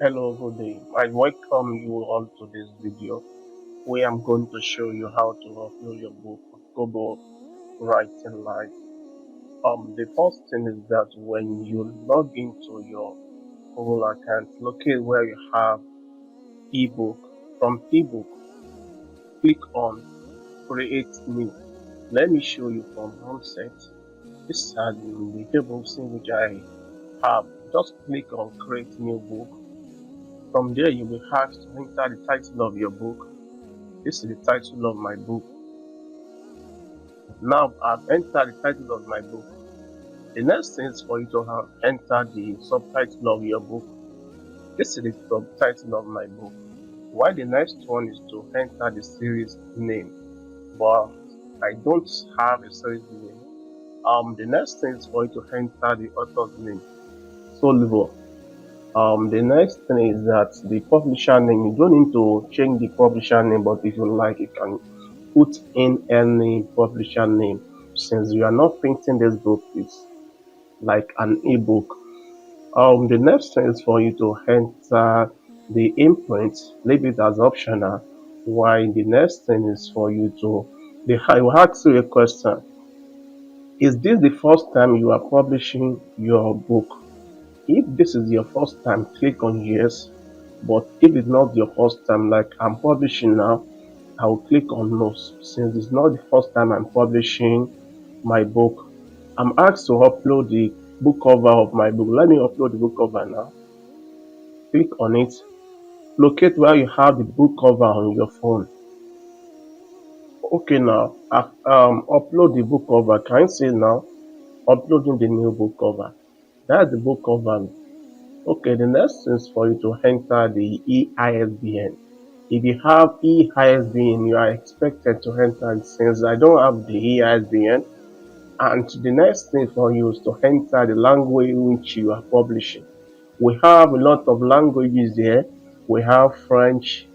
Hello, good day. I welcome you all to this video where I'm going to show you how to upload your book on Kobo Writing Live. The first thing is that when you log into your Kobo account, locate where you have ebook. From ebook, click on create new. Let me show you from onset. This are the tables in which I have. Just click on create new book. From there, you will have to enter the title of your book. This is the title of my book. Now I've entered the title of my book. The next thing is for you to have entered the subtitle of your book. This is the subtitle of my book. While the next one is to enter the series name, but I don't have a series name. The next thing is for you to enter the author's name. Solivo. The next thing is that the publisher name. You don't need to change the publisher name, but if you like, you can put in any publisher name. Since you are not printing this book, it's like an ebook. The next thing is for you to enter the imprint, leave it as optional. While the next thing is for you to, I will ask you a question. Is this the first time you are publishing your book? If this is your first time, click on yes. But if it's not your first time, like I'm publishing now, I will click on no. Since it's not the first time I'm publishing my book, I'm asked to upload the book cover of my book. Let me upload the book cover now. Click on it. Locate where you have the book cover on your phone. Okay, now upload the book cover. Can you see now? Uploading the new book cover. That's the book cover. Okay, the next thing is for you to enter the EISBN. If you have EISBN, you are expected to enter it. Since I don't have the EISBN, and the next thing for you is to enter the language in which you are publishing. We have a lot of languages here. We have French,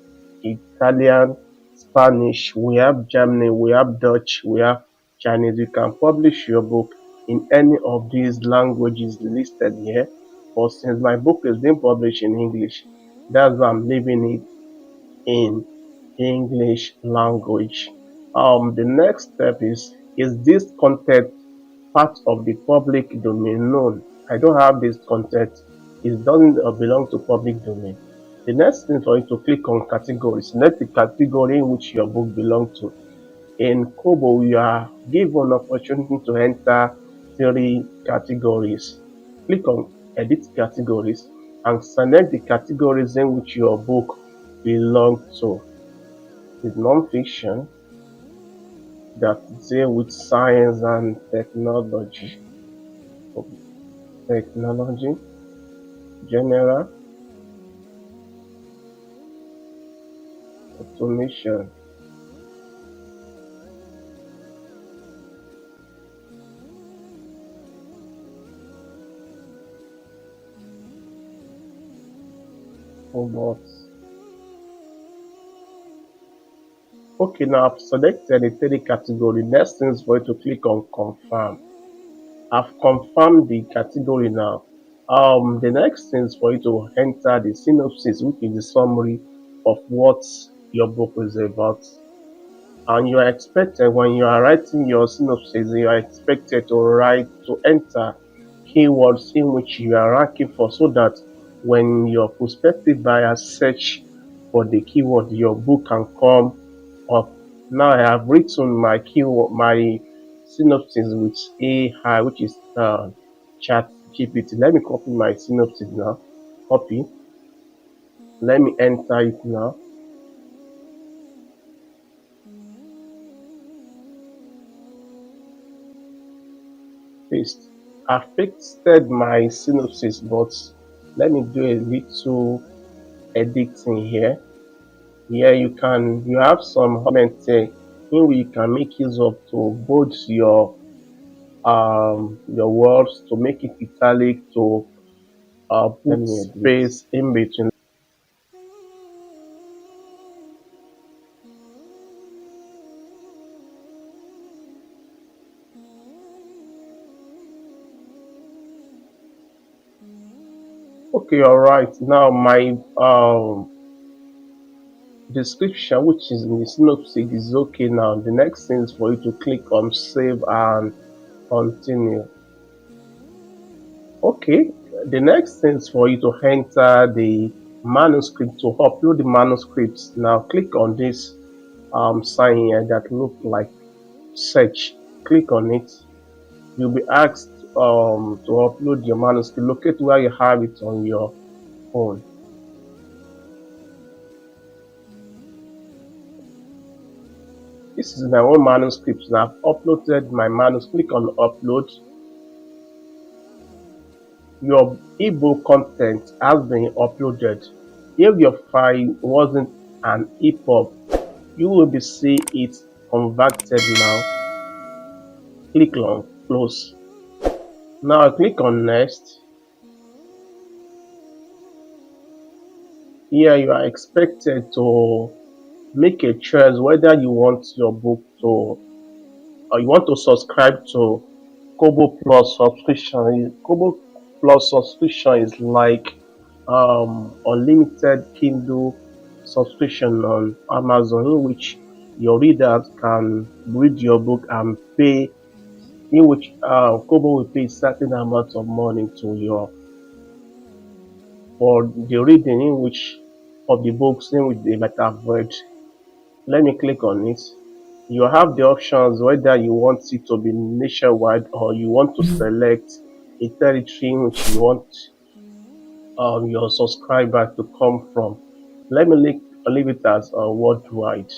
Italian, Spanish, we have German, we have Dutch, we have Chinese. You can publish your book in any of these languages listed here. But since my book is being published in English, that's why I'm leaving it in English language. The next step is this content part of the public domain? No, I don't have this content. It doesn't belong to public domain. The next thing for you to click on categories. Select the category in which your book belongs to. In Kobo, you are given opportunity to enter 3 categories. Click on edit categories and select the categories in which your book belongs to. Is non-fiction, that deal with science and technology, general, automation, robots. Okay, now I've selected the 3 category. Next thing is for you to click on confirm. I've confirmed the category now. The next thing is for you to enter the synopsis, which is the summary of what your book is about. And you are expected, when you are writing your synopsis, you are expected to enter keywords in which you are ranking for, so that when your prospective buyer search for the keyword, your book can come up. Now I have written my keyword, my synopsis with AI, which is chat GPT. Let me copy my synopsis now. Copy. Let me enter it now. Paste. I've pasted my synopsis, but let me do a little editing here. Here you have some comments here in which you can make use of to bold your words, to make it italic, to put space in between. Okay, all right. Now my description, which is in the synopsis, is okay. Now the next thing is for you to click on save and continue. Okay, the next thing is for you to enter the manuscript to upload the manuscripts. Now click on this sign here that look like search. Click on it. You'll be asked to upload your manuscript. Locate where you have it on your phone. This is my own manuscript. Now I've uploaded my manuscript. Click on upload. Your ebook content has been uploaded. If your file wasn't an EPUB, you will be see it converted now. Click on close. Now click on next. Here you are expected to make a choice whether you want your book to or you want to subscribe to Kobo Plus subscription. Kobo Plus subscription is like unlimited Kindle subscription on Amazon, in which your readers can read your book and pay, in which Kobo will pay a certain amount of money to your for the reading in which of the books in which they might have read. Let me click on it. You have the options whether you want it to be nationwide or you want to select a territory in which you want your subscriber to come from. Let me leave it as worldwide.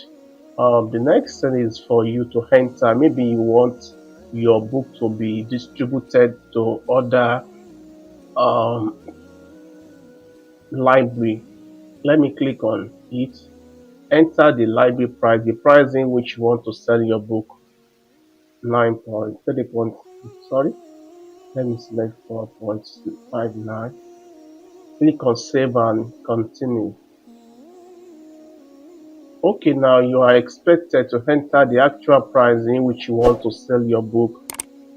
The next thing is for you to enter. Maybe you want your book to be distributed to other um, library. Let me click on it. Enter the library price, the price in which you want to sell your book. 9.30 point. Sorry, let me select 4.59. Click on save and continue. Okay, now you are expected to enter the actual price in which you want to sell your book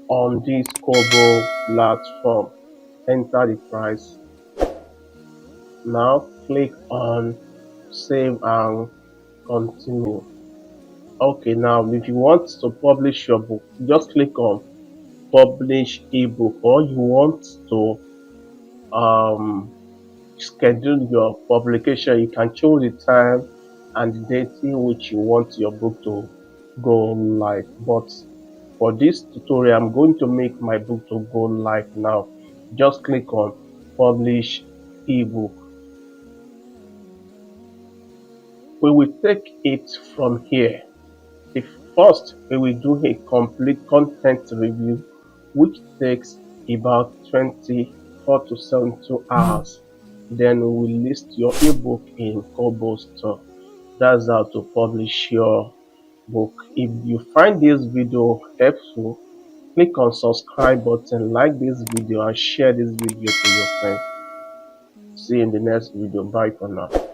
on this Kobo platform. Enter the price. Now click on save and continue. Okay, now if you want to publish your book, just click on publish ebook, or you want to um, schedule your publication, you can choose the time and the date in which you want your book to go live. But for this tutorial, I'm going to make my book to go live now. Just click on publish ebook. We will take it from here. The first, we will do a complete content review, which takes about 24 to 72 hours. Then we will list your ebook in Kobo store. That's how to publish your book. If you find this video helpful, click on subscribe button, like this video and share this video to your friends. See you in the next video. Bye for now.